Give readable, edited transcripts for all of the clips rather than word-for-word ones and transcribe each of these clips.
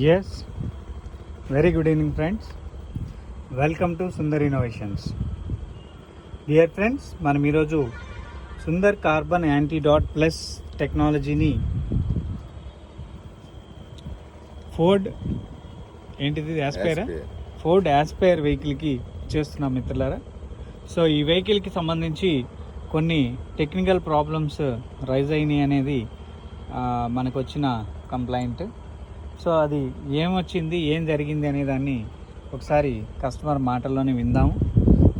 Yes, very good evening friends. Welcome to Sundar Innovations. Dear friends, మనం ఈరోజు Sundar carbon antidote plus టెక్నాలజీని Ford Ford aspire వెహికల్కి చేస్తున్నాం మిత్రులారా. సో ఈ వెహికల్కి సంబంధించి కొన్ని టెక్నికల్ ప్రాబ్లమ్స్ రైజ్ అయినాయి అనేది మనకు వచ్చిన కంప్లైంట్. సో అది ఏమొచ్చింది, ఏం జరిగింది అనే దాన్ని ఒకసారి కస్టమర్ మాటల్లోనే విందాము.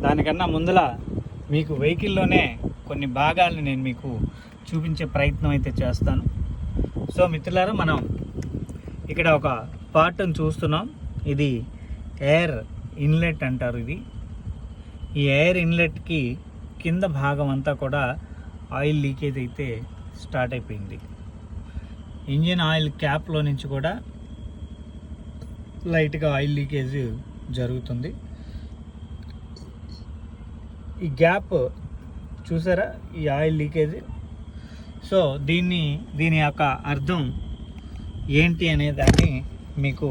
దానికన్నా ముందల మీకు వెహికల్లోనే కొన్ని భాగాలను నేను మీకు చూపించే ప్రయత్నం అయితే చేస్తాను. సో మిత్రులారా, మనం ఇక్కడ ఒక పార్ట్ని చూస్తున్నాం. ఇది ఎయిర్ ఇన్లెట్ అంటారు. ఈ ఎయిర్ ఇన్లెట్కి కింద భాగం అంతా కూడా ఆయిల్ లీకేజ్ అయితే స్టార్ట్ అయిపోయింది. ఇంజిన్ ఆయిల్ క్యాప్లో నుంచి కూడా లైట్గా ఆయిల్ లీకేజ్ జరుగుతుంది. ఈ గ్యాప్ చూసారా, ఈ ఆయిల్ లీకేజ్. సో దీని యొక్క అర్థం ఏంటి అనే దాన్ని మీకు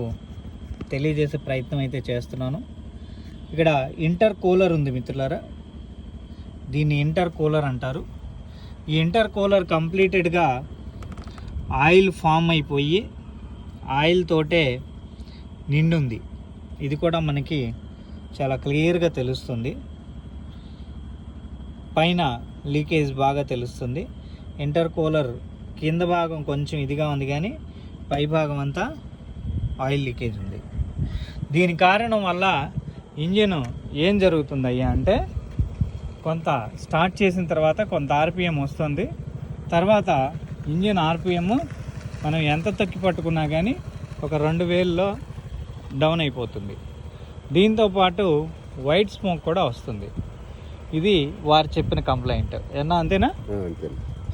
తెలియజేసే ప్రయత్నం అయితే చేస్తున్నాను. ఇక్కడ ఇంటర్ కూలర్ ఉంది మిత్రులారా, దీన్ని ఇంటర్ కూలర్ అంటారు. ఈ ఇంటర్ కూలర్ కంప్లీటెడ్గా ఆయిల్ ఫామ్ అయిపోయి ఆయిల్ తోటే నిండుంది. ఇది కూడా మనకి చాలా క్లియర్గా తెలుస్తుంది. పైన లీకేజ్ బాగా తెలుస్తుంది. ఇంటర్ కూలర్ కింద భాగం కొంచెం ఇదిగా ఉంది, కానీ పై భాగం అంతా ఆయిల్ లీకేజ్ ఉంది. దీని కారణం వల్ల ఇంజిన్ ఏం జరుగుతుందయ్యా అంటే, కొంత స్టార్ట్ చేసిన తర్వాత కొంత ఆర్పిఎం వస్తుంది. తర్వాత ఇంజిన్ ఆర్పిఎం మనం ఎంత తక్కి పట్టుకున్నా కానీ ఒక 2000లో డౌన్ అయిపోతుంది. దీంతోపాటు వైట్ స్మోక్ కూడా వస్తుంది. ఇది వారు చెప్పిన కంప్లైంట్. అంతేనా?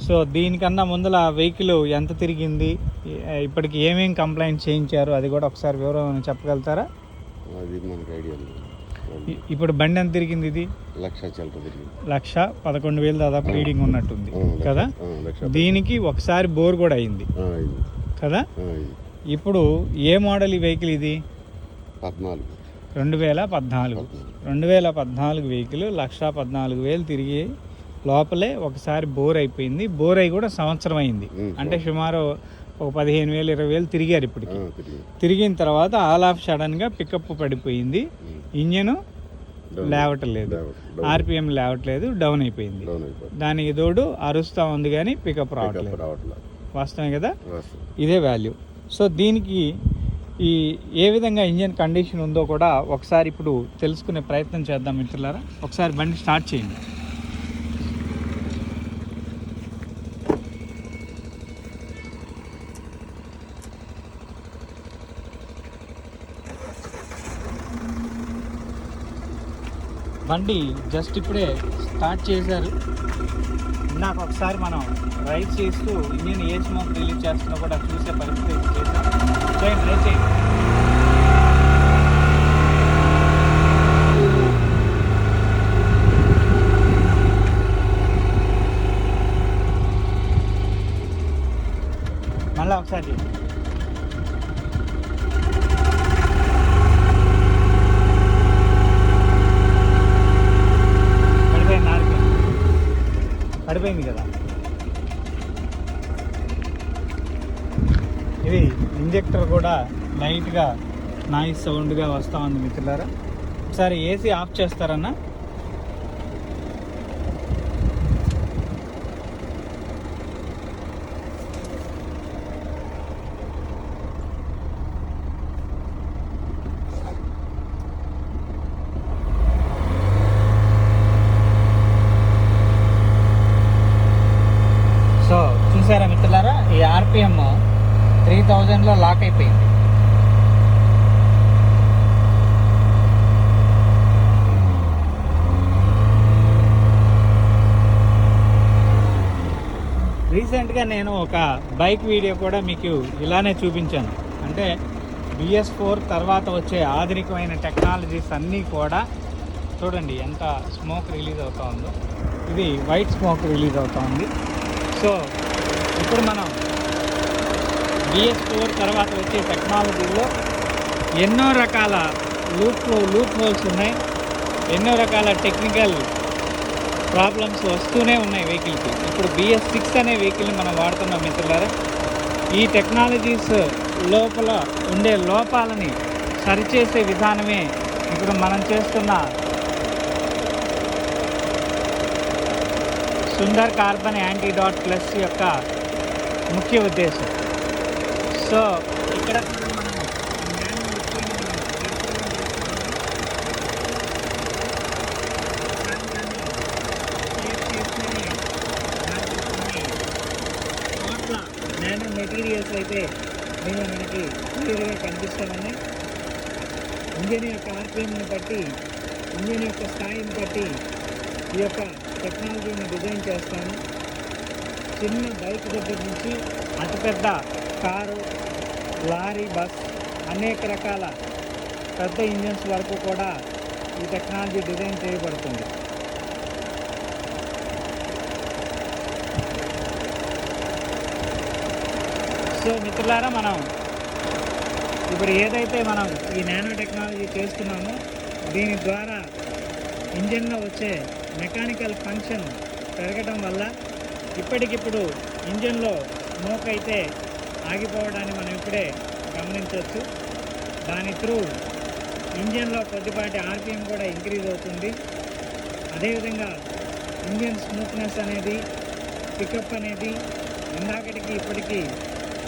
సో దీనికన్నా ముందల వెహికల్ ఎంత తిరిగింది, ఇప్పటికి ఏమేమి కంప్లైంట్ చేయించారు, అది కూడా ఒకసారి వివరం చెప్పగలుగుతారా? ఇప్పుడు బండి ఎంత తిరిగింది? ఇది 1,11,000 దాదాపు రీడింగ్ ఉన్నట్టుంది కదా. దీనికి ఒకసారి బోర్ కూడా అయింది కదా. ఇప్పుడు ఏ మోడల్ ఈ వెహికల్? ఇది 2014 వెహికల్. 1,14,000 తిరిగి లోపలే ఒకసారి బోర్ అయిపోయింది. బోర్ అయి కూడా సంవత్సరం అయింది. అంటే సుమారు ఒక 15,000 20,000 తిరిగారు. ఇప్పటికి తిరిగిన తర్వాత ఆల్ ఆఫ్ సడన్గా పికప్ పడిపోయింది. ఇంజన్ లేవట్లేదు, ఆర్పిఎం లేవట్లేదు, డౌన్ అయిపోయింది. దానికి తోడు అరుస్తూ ఉంది కానీ పికప్ రావట్లేదు. వాస్తవమే కదా, ఇదే వాల్యూ. సో దీనికి ఏ విధంగా ఇంజన్ కండిషన్ ఉందో కూడా ఒకసారి ఇప్పుడు తెలుసుకునే ప్రయత్నం చేద్దాం మిత్రులారా. ఒకసారి బండి స్టార్ట్ చేయండి. బండి జస్ట్ ఇప్పుడే స్టార్ట్ చేశారు. ఇందాక ఒకసారి మనం రైడ్ చేస్తూ ఇంజిన్ ఏ స్మోక్ రిలీజ్ చేస్తున్నా కూడా చూసే పరిస్థితి చేద్దాం. రైడ్ చేయండి. మళ్ళీ ఒకసారి చేయండి. పడిపోయింది కదా. ఇది ఇంజెక్టర్ కూడా లైట్గా నాయిస్ సౌండ్గా వస్తూ ఉంది మిత్రులారా. ఒకసారి ఏసీ ఆఫ్ చేస్తారన్నా. సో చూసారా మిత్రులారా, ఈ ఆర్పిఎం 3000లో లాక్ అయిపోయింది. రీసెంట్గా నేను ఒక బైక్ వీడియో కూడా మీకు ఇలానే చూపించాను. అంటే BS4 తర్వాత వచ్చే ఆధునికమైన టెక్నాలజీస్ అన్నీ కూడా చూడండి ఎంత స్మోక్ రిలీజ్ అవుతూ ఉందో. ఇది వైట్ స్మోక్ రిలీజ్ అవుతూ ఉంది. సో ఇప్పుడు మనం BS4 తర్వాత వచ్చే టెక్నాలజీలో ఎన్నో రకాల లూప్ హోల్స్ ఉన్నాయి, ఎన్నో రకాల టెక్నికల్ ప్రాబ్లమ్స్ వస్తూనే ఉన్నాయి వెహికల్కి. ఇప్పుడు BS6 అనే వెహికల్ని మనం వాడుతున్నాం మిత్రులారా. ఈ టెక్నాలజీస్ లోపల ఉండే లోపాలని సరిచేసే విధానమే ఇప్పుడు మనం చేస్తున్న సుందర్ కార్బన్ యాంటీడాట్ ప్లస్ యొక్క ముఖ్య ఉద్దేశం. సో ఇక్కడ నానో మెటీరియల్స్ అయితే దీన్ని మనకి క్లియర్గా కనిపిస్తూ ఉన్నాయి. ఇంజన్ యొక్క ఆర్పిఎంని బట్టి, ఇంజన్ యొక్క స్థాయిని బట్టి ఈ యొక్క టెక్నాలజీని డిజైన్ చేస్తాను. చిన్న బైక్ దగ్గర నుంచి అతిపెద్ద కారు, లారీ, బస్, అనేక రకాల పెద్ద ఇంజన్స్ వరకు కూడా ఈ టెక్నాలజీ డిజైన్ చేయబడుతుంది. సో మిత్రులారా, మనం ఇప్పుడు ఏదైతే మనం ఈ నానో టెక్నాలజీ చేస్తున్నామో దీని ద్వారా ఇంజన్లో వచ్చే మెకానికల్ ఫంక్షన్ పెరగడం వల్ల ఇప్పటికిప్పుడు ఇంజన్లో స్మోక్ అయితే ఆగిపోవడాన్ని మనం ఇప్పుడే గమనించవచ్చు. దాని త్రూ ఇంజన్లో కొద్దిపాటి ఆర్పిఎం కూడా ఇంక్రీజ్ అవుతుంది. అదేవిధంగా ఇంజన్ స్మూత్నెస్ అనేది, పికప్ అనేది ఇందాకటికి ఇప్పటికీ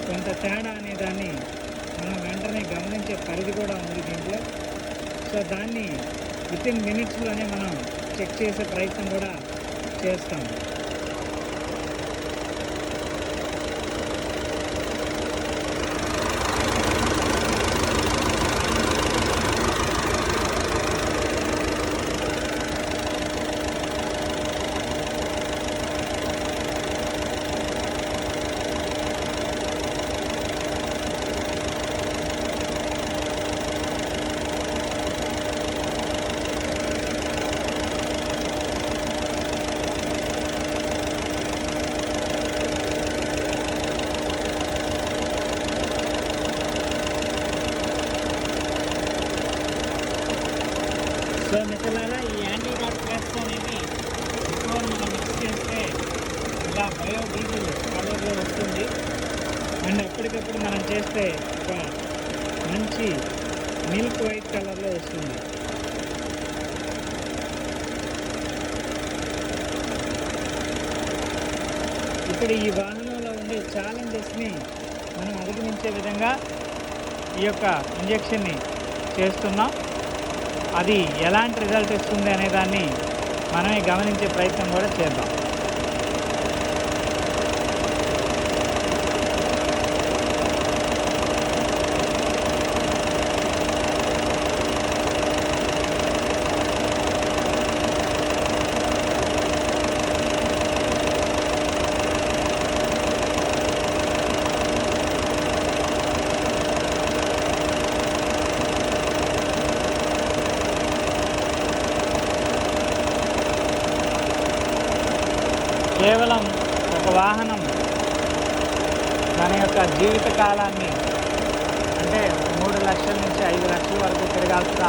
కొంత తేడా అనే దాన్ని మనం వెంటనే గమనించే పరిధి కూడా ఉంది దీంట్లో. సో దాన్ని వితిన్ మినిట్స్లోనే మనం చెక్ చేసే ప్రయత్నం కూడా చేస్తాం. సో మిత్రులారా, ఈ యాంటీడాట్ ప్లస్ అనేది ఎక్కువ మనం మిక్స్ చేస్తే ఇలా బయోడీజిల్ కలర్లో వస్తుంది. అండ్ ఎప్పటికప్పుడు మనం చేస్తే ఒక మంచి మిల్క్ వైట్ కలర్లో వస్తుంది. ఇప్పుడు ఈ వాహనంలో ఉండే ఛాలెంజెస్ని మనం అధిగమించే విధంగా ఈ యొక్క ఇంజెక్షన్ని చేస్తున్నాం. అది ఎలాంటి రిజల్ట్ ఇస్తుంది అనే దాన్ని మనమే గమనించే ప్రయత్నం కూడా చేద్దాం. కేవలం ఒక వాహనం దాని యొక్క జీవిత కాలాన్ని అంటే 3 లక్షల నుంచి 5 లక్షల వరకు తిరగాల్సిన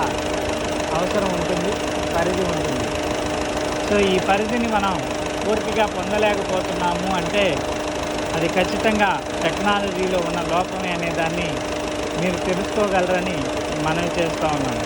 అవసరం ఉంటుంది, పరిధి ఉంటుంది. సో ఈ పరిధిని మనం పూర్తిగా పొందలేకపోతున్నాము అంటే అది ఖచ్చితంగా టెక్నాలజీలో ఉన్న లోపమే అనే దాన్ని మీరు తెలుసుకోగలరని మనవి చేస్తూ ఉన్నాను.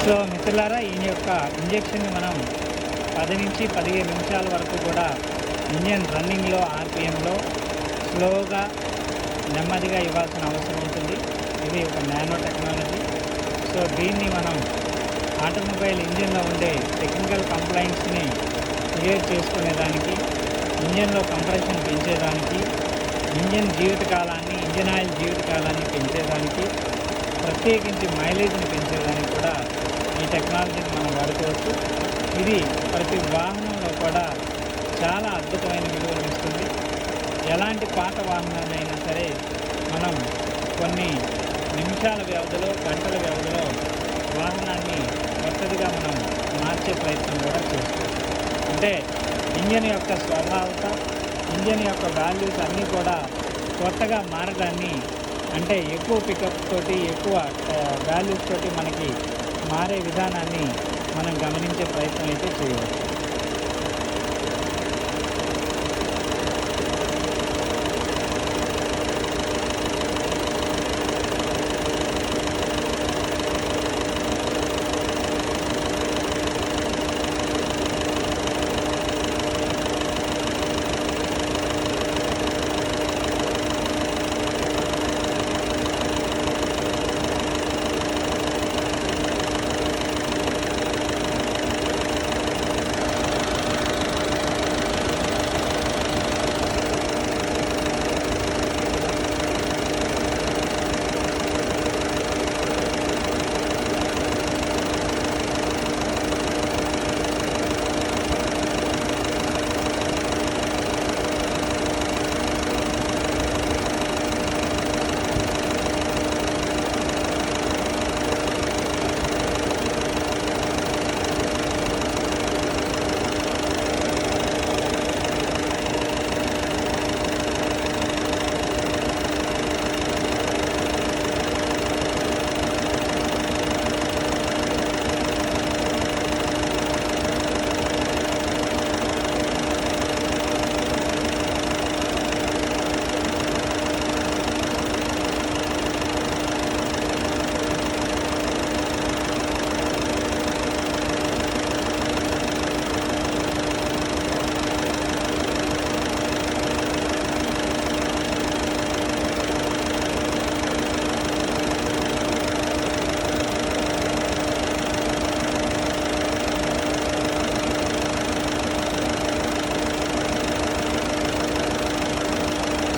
సో మిత్రులారా, ఈ యొక్క ఇంజెక్షన్ని మనం 10 నుంచి 15 నిమిషాల వరకు కూడా ఇంజన్ రన్నింగ్లో ఆర్పిఎంలో స్లోగా నెమ్మదిగా ఇవ్వాల్సిన అవసరం ఉంటుంది. ఇది ఒక నానో టెక్నాలజీ. సో దీన్ని మనం ఆటోమొబైల్ ఇంజిన్లో ఉండే టెక్నికల్ కంప్లైంట్స్ని క్లియర్ చేసుకునేదానికి, ఇంజన్లో కంప్రెషన్ పెంచేదానికి, ఇంజన్ జీవితకాలాన్ని, ఇంజన్ ఆయిల్ జీవితకాలాన్ని పెంచేదానికి, ప్రత్యేకించి మైలేజ్ని పెంచేదానికి కూడా ఈ టెక్నాలజీని మనం వాడుకోవచ్చు. ఇది ప్రతి వాహనంలో కూడా చాలా అద్భుతమైన విలువలు ఇస్తుంది. ఎలాంటి పాత వాహనాలైనా సరే మనం కొన్ని నిమిషాల వ్యవధిలో, గంటల వ్యవధిలో వాహనాన్ని కొత్తదిగా మనం మార్చే ప్రయత్నం కూడా చేసుకోవచ్చు. అంటే ఇంజన్ యొక్క స్వభావత, ఇంజన్ యొక్క వాల్యూస్ అన్నీ కూడా కొత్తగా మారడాన్ని, అంటే ఎక్కువ పికప్ తోటి, ఎక్కువ వాల్యూస్ తోటి మనకి మారే విధానాన్ని మనం గమనించే ప్రయత్నం అయితే చేయవచ్చు.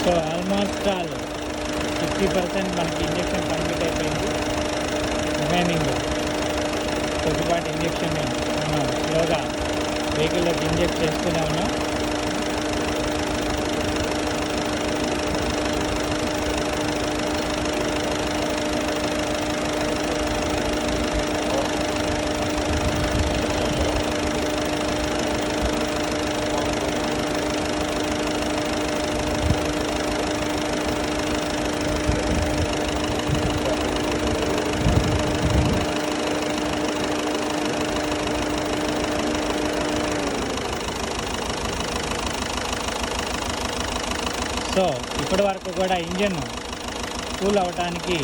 సో ఆల్మోస్ట్ ఆల్ 60% మనకి ఇంజెక్షన్ కంప్లీట్ అయిపోయింది. రిమైనింగ్ కొద్దిపాటి ఇంజెక్షన్ మనం స్లోగా వెహికల్లోకి ఇంజెక్ట్ చేస్తూనే ఉన్నాం. సో ఇప్పటి వరకు కూడా ఇంజన్ కూల్ అవ్వడానికి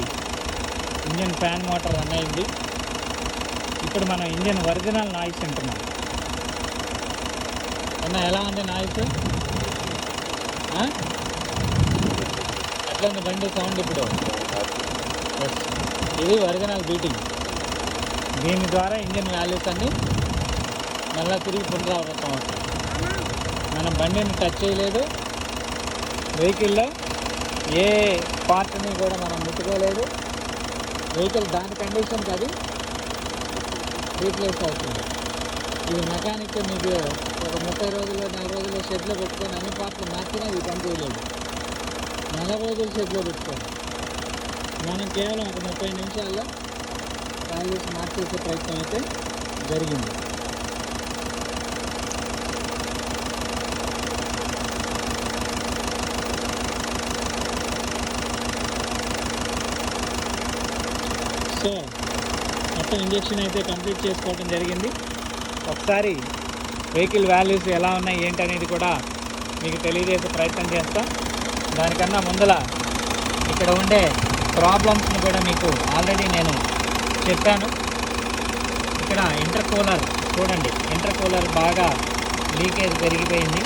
ఇంజన్ ఫ్యాన్ మోటార్ రన్ అయింది. ఇప్పుడు మనం ఇంజన్ ఒరిజినల్ నాయిస్ వింటున్నాం. ఎలా ఉంది నాయిస్? ఎట్లా ఉంది బండి సౌండ్ ఇప్పుడు? ఇది ఒరిజినల్ బీటింగ్. దీని ద్వారా ఇంజన్ వాల్యూస్ అన్నీ మళ్ళీ తిరిగి పునరావృతం అవుతాయి. మనం బండిని టచ్ చేయలేదు, వెహికల్లో ఏ పార్ట్ని కూడా మనం ముట్టుకోలేదు. వెహికల్ దాని కండిషన్కి అది రీప్లేస్ అవుతుంది. ఇది మెకానిక్ మీకు ఒక 30 రోజులు 40 రోజులు షెడ్లో పెట్టుకొని అన్ని పార్ట్లు మార్చినా ఇది పని చేయలేదు. 40 రోజులు షెడ్లో పెట్టుకోండి. మనం కేవలం ఒక 30 నిమిషాల్లో వాల్యూస్ మార్చేసే ప్రయత్నం అయితే జరిగింది. సో మొత్తం ఇంజెక్షన్ అయితే కంప్లీట్ చేసుకోవడం జరిగింది. ఒకసారి వెహికల్ వాల్యూస్ ఎలా ఉన్నాయి ఏంటి అనేది కూడా మీకు తెలియజేసే ప్రయత్నం చేస్తాం. దానికన్నా ముందల ఇక్కడ ఉండే ప్రాబ్లమ్స్ని కూడా మీకు ఆల్రెడీ నేను చెప్పాను. ఇక్కడ ఇంటర్ కూలర్ చూడండి, ఇంటర్ కూలర్ బాగా లీకేజ్ పెరిగిపోయింది.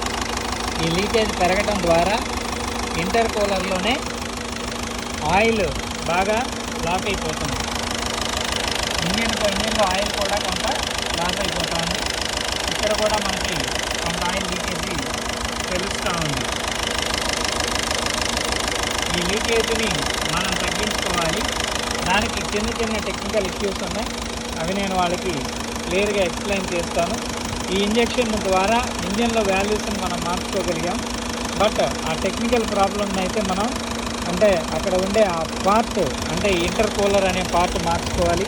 ఈ లీకేజ్ పెరగడం ద్వారా ఇంటర్ కూలర్లోనే ఆయిల్ బాగా లాక్ అయిపోతుంది. ఇంజిన్లో ఆయిల్ కూడా కొంత లాస్ అయిపోతుంది. ఇక్కడ కూడా మనకి కొంత ఆయిల్ లీకేజీ తెలుస్తూ ఉంది. ఈ లీకేజీని మనం తగ్గించుకోవాలి. దానికి చిన్న చిన్న టెక్నికల్ ఇష్యూస్ ఉన్నాయి, అవి నేను వాళ్ళకి క్లియర్గా ఎక్స్ప్లెయిన్ చేస్తాను. ఈ ఇంజెక్షన్ ద్వారా ఇంజన్లో వాల్యూస్ని మనం మార్చుకోగలిగాం. బట్ ఆ టెక్నికల్ ప్రాబ్లమ్ని అయితే మనం అంటే అక్కడ ఉండే ఆ పార్ట్ అంటే ఇంటర్ కూలర్ అనే పార్ట్ మార్చుకోవాలి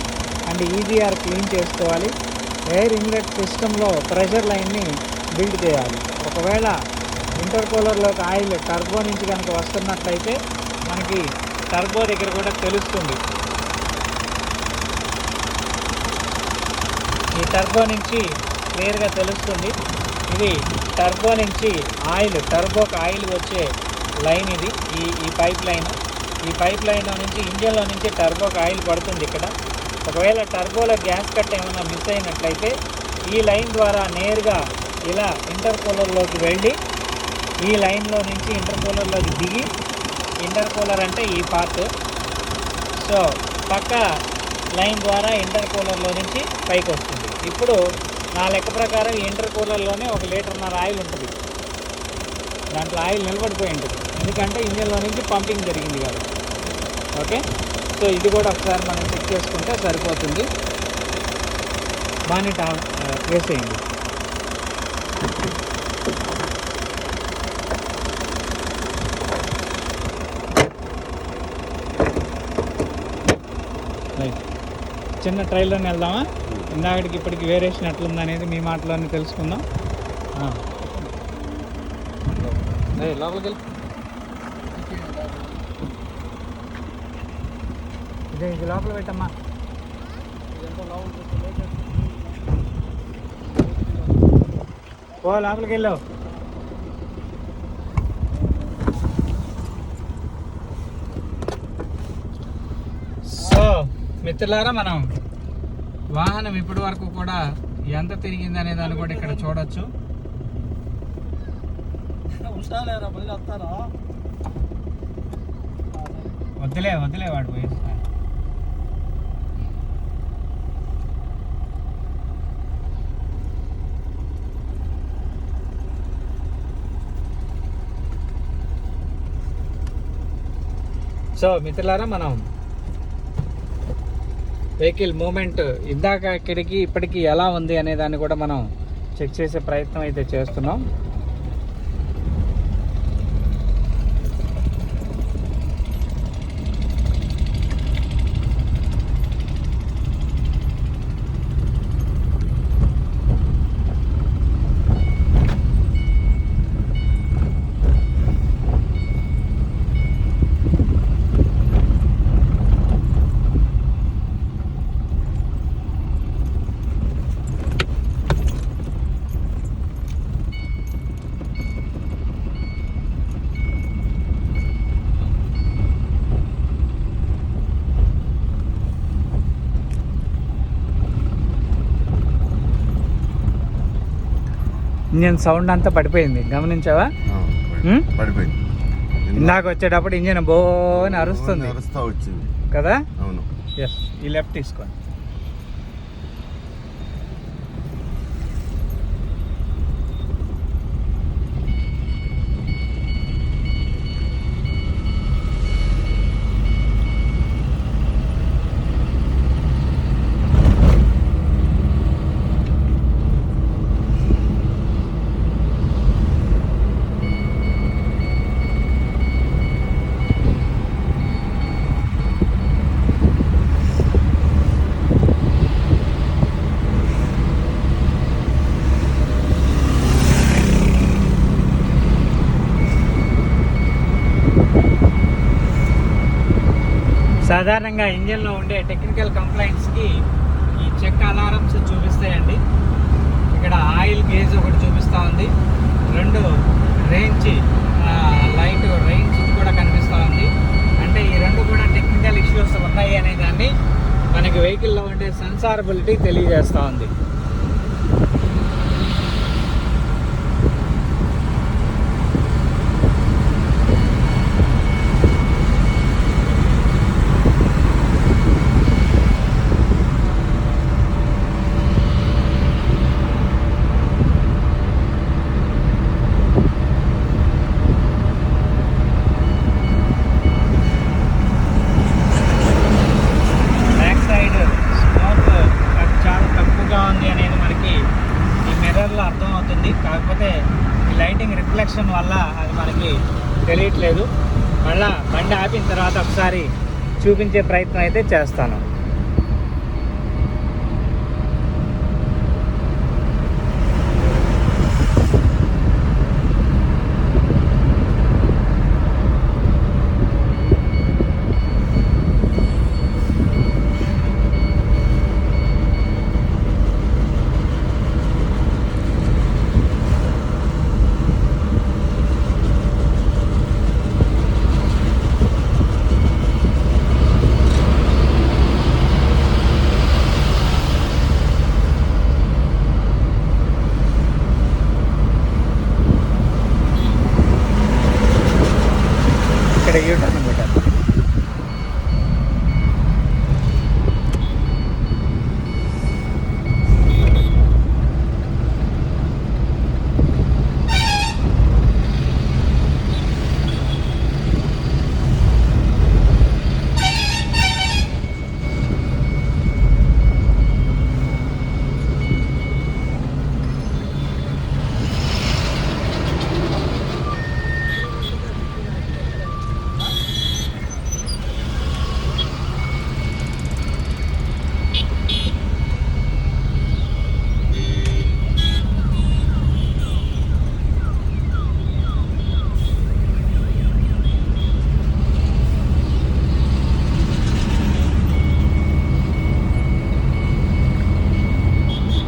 అండ్ ఈజీఆర్ క్లీన్ చేసుకోవాలి. ఎయిర్ ఇన్లెట్ సిస్టంలో ప్రెషర్ లైన్ని బిల్డ్ చేయాలి. ఒకవేళ ఇంటర్ కూలర్లోకి ఆయిల్ టర్బో నుంచి కనుక వస్తున్నట్లయితే మనకి టర్బో దగ్గర కూడా తెలుస్తుంది. ఈ టర్బో నుంచి క్లియర్గా తెలుస్తుంది. ఇది టర్బో నుంచి ఆయిల్, టర్బోకి ఆయిల్ వచ్చే లైన్ ఇది. ఈ పైప్ లైన్, ఈ పైప్ లైన్లో నుంచి ఇంజన్లో నుంచి టర్బోకి ఆయిల్ పడుతుంది. ఇక్కడ ఒకవేళ టర్బోలో గ్యాస్ కట్ ఏమైనా మిస్ అయినట్లయితే ఈ లైన్ ద్వారా నేరుగా ఇలా ఇంటర్ కూలర్లోకి వెళ్ళి ఈ లైన్లో నుంచి ఇంటర్ కూలర్లోకి దిగి, ఇంటర్ కూలర్ అంటే ఈ పార్ట్, సో పక్క లైన్ ద్వారా ఇంటర్ కూలర్లో నుంచి పైకి వస్తుంది. ఇప్పుడు నా లెక్క ప్రకారం ఈ ఇంటర్ కూలర్లోనే 1.5 లీటర్ ఆయిల్ ఉంటుంది. దాంట్లో ఆయిల్ నిలబడిపోయి ఉంటుంది, ఎందుకంటే ఇంజన్లో నుంచి పంపింగ్ జరిగింది కాబట్టి. ఓకే, సో ఇది కూడా ఒకసారి మనం చెక్ చేసుకుంటే సరిపోతుంది. బానెట్ వేసేయండి. రైట్, చిన్న ట్రైల్లోనే వెళ్దామా? ఇందాకటికి ఇప్పటికి వేరియేషన్ ఎట్లుంది అనేది మీ మాటలోనే తెలుసుకుందాం. లోపలికి వెళ్ళి ఇది లోపల పెట్టమ్మా. ఓ లోపలికి వెళ్ళావు. సో మిత్రులారా, మనం వాహనం ఇప్పటి వరకు కూడా ఎంత తిరిగింది అనే దాన్ని కూడా ఇక్కడ చూడొచ్చు. వద్దులే వాడు పోయి. సో మిత్రులారా, మనం వెహికల్ మూమెంట్ ఇందాక ఇక్కడికి ఇప్పటికి ఎలా ఉంది అనే దాన్ని కూడా మనం చెక్ చేసే ప్రయత్నం అయితే చేస్తున్నాం. ఇంజన్ సౌండ్ అంతా పడిపోయింది, గమనించావా? పడిపోయింది. ఇందాక వచ్చేటప్పుడు ఇంజన్ బోని అరుస్తుంది కదా. అవును. ఎస్, ఈ లెఫ్ట్ తీసుకోండి. సాధారణంగా ఇంజన్లో ఉండే టెక్నికల్ కంప్లైంట్స్కి ఈ చెక్ అలారమ్స్ చూపిస్తాయండి. ఇక్కడ ఆయిల్ గేజ్ ఒకటి చూపిస్తూ ఉంది, 2 రేంజ్ లైట్ రేంజ్ కూడా కనిపిస్తూ ఉంది. అంటే ఈ 2 కూడా టెక్నికల్ ఇష్యూస్ ఉన్నాయి అనే దాన్ని మనకి వెహికల్లో ఉండే సెన్సారబిలిటీ తెలియజేస్తూ ఉంది. కాకపోతే ఈ లైటింగ్ రిఫ్లెక్షన్ వల్ల అది మనకి తెలియట్లేదు. మళ్ళా బండి ఆపిన తర్వాత ఒకసారి చూపించే ప్రయత్నం అయితే చేస్తాను. ఇక్కడ యూటర్న్ పెట్టారు.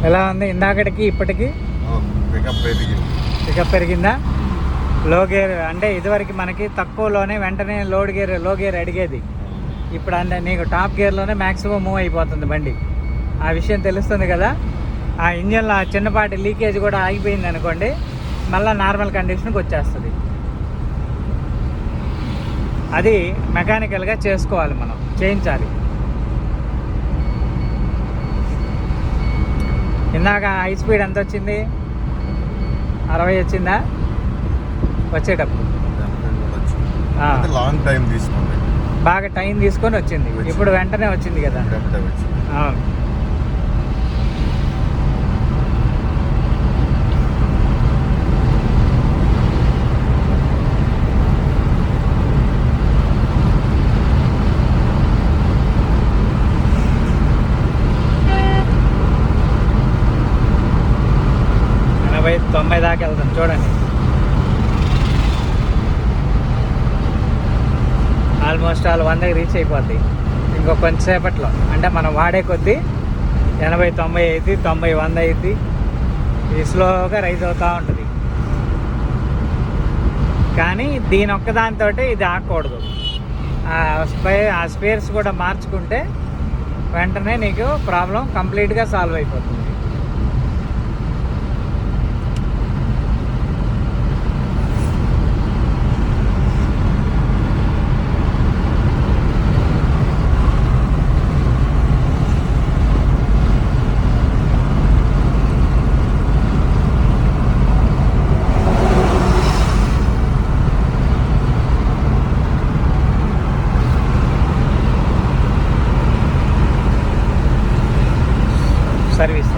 ఎలా ఉంది ఇందాకటికి ఇప్పటికి? పికప్ పెరిగిందా? లో గేర్ అంటే ఇదివరకు మనకి తక్కువలోనే వెంటనే లో గేర్ అడిగేది. ఇప్పుడు అంటే నీకు టాప్ గేర్లోనే మ్యాక్సిమం మూవ్ అయిపోతుంది బండి. ఆ విషయం తెలుస్తుంది కదా. ఆ ఇంజన్లో ఆ చిన్నపాటి లీకేజ్ కూడా ఆగిపోయింది అనుకోండి, మళ్ళీ నార్మల్ కండిషన్కి వచ్చేస్తుంది. అది మెకానికల్గా చేసుకోవాలి, మనం చేయించాలి. ఇందాక హై స్పీడ్ ఎంత వచ్చింది? 60 వచ్చిందా వచ్చేటప్పుడు? లాంగ్ టైం తీసుకుంది, బాగా టైం తీసుకొని వచ్చింది. ఇప్పుడు వెంటనే వచ్చింది కదా. అవును. ఎనభై 90 దాకా వెళ్తాం చూడండి. ఆల్మోస్ట్ ఆల్ 100 రీచ్ అయిపోద్ది ఇంకో కొంచెంసేపట్లో. అంటే మనం వాడే కొద్దీ 80 90 అయింది, 90 100 అయింది. ఇది స్లోగా రైజ్ అవుతూ ఉంటుంది. కానీ దీని ఒక్కదానితో ఇది ఆగకూడదు. ఆ స్పేర్స్ కూడా మార్చుకుంటే వెంటనే నీకు ప్రాబ్లం కంప్లీట్గా సాల్వ్ అయిపోతుంది. సర్వీస్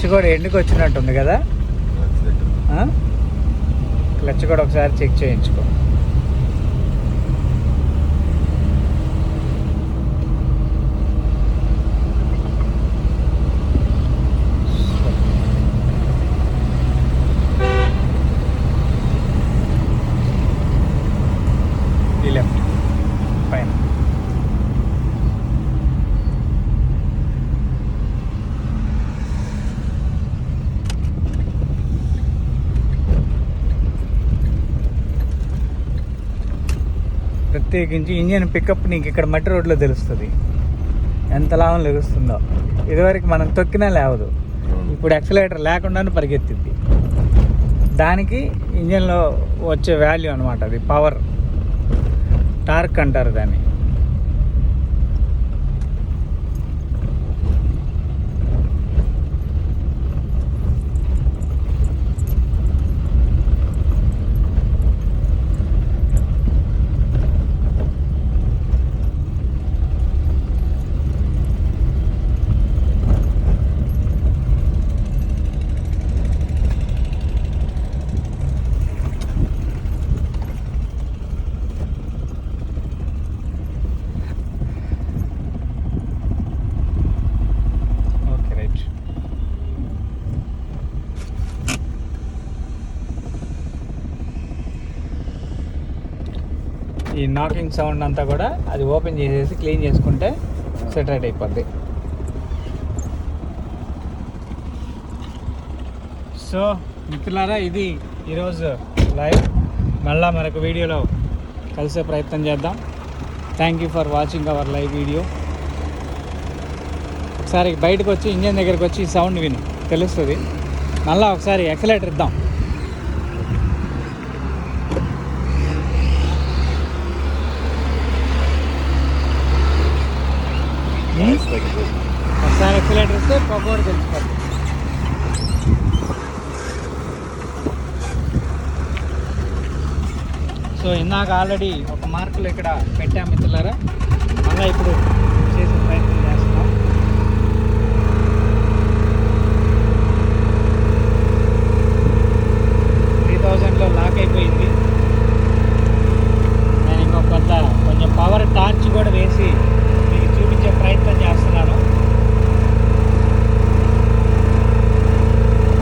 క్లచ్ కూడా ఎండుకు వచ్చినట్టుంది కదా. క్లచ్ కూడా ఒకసారి చెక్ చేయించుకో. ఈ లెఫ్ట్ పైన ప్రత్యేకించి ఇంజిన్ పికప్ నీకు ఇక్కడ మట్టి రోడ్లో తెలుస్తుంది ఎంత లాభం లెగుస్తుందో. ఇదివరకు మనం తొక్కినా లేవదు, ఇప్పుడు యాక్సిలేటర్ లేకుండానే పరిగెత్తిద్ది. దానికి ఇంజిన్లో వచ్చే వాల్యూ అనమాట అది, పవర్, టార్క్ అంటారు దాన్ని. ఈ నాకింగ్ సౌండ్ అంతా కూడా అది ఓపెన్ చేసేసి క్లీన్ చేసుకుంటే సెటరేట్ అయిపోద్ది. సో మిత్రులారా, ఇది ఈరోజు లైవ్. మళ్ళీ మరొక వీడియోలో కలిసే ప్రయత్నం చేద్దాం. Thank you for watching our live video. ఒకసారి బయటకు వచ్చి ఇంజన్ దగ్గరికి వచ్చి సౌండ్ విను, తెలుస్తుంది. మళ్ళీ ఒకసారి యాక్సిలేటర్ ఇద్దాం. ఒకసారి యాక్సిలేటర్ ఇస్తే పొగ కూడా తెలిసిపోతుంది. సో ఇందాక ఆల్రెడీ ఒక మార్కులు ఇక్కడ పెట్టాం మిత్రులారా, మళ్ళీ ఇప్పుడు చేసే ప్రయత్నం చేస్తున్నాం. లో లాక్ అయిపోయింది. నేను ఇంకొక కొంచెం పవర్ టార్చ్ కూడా వేసి మీకు చూపించే ప్రయత్నం చేస్తున్నాను.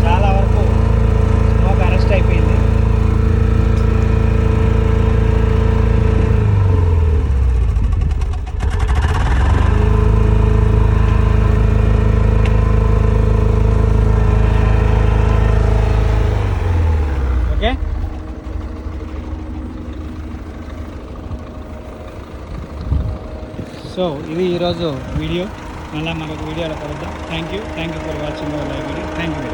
చాలా వరకు స్మోక్ అరెస్ట్ అయిపోయింది. ఓకే, సో ఇది ఈరోజు వీడియో. మళ్ళీ మనకు వీడియోలో కలుద్దాం. Thank you for watching our live video. Thank you.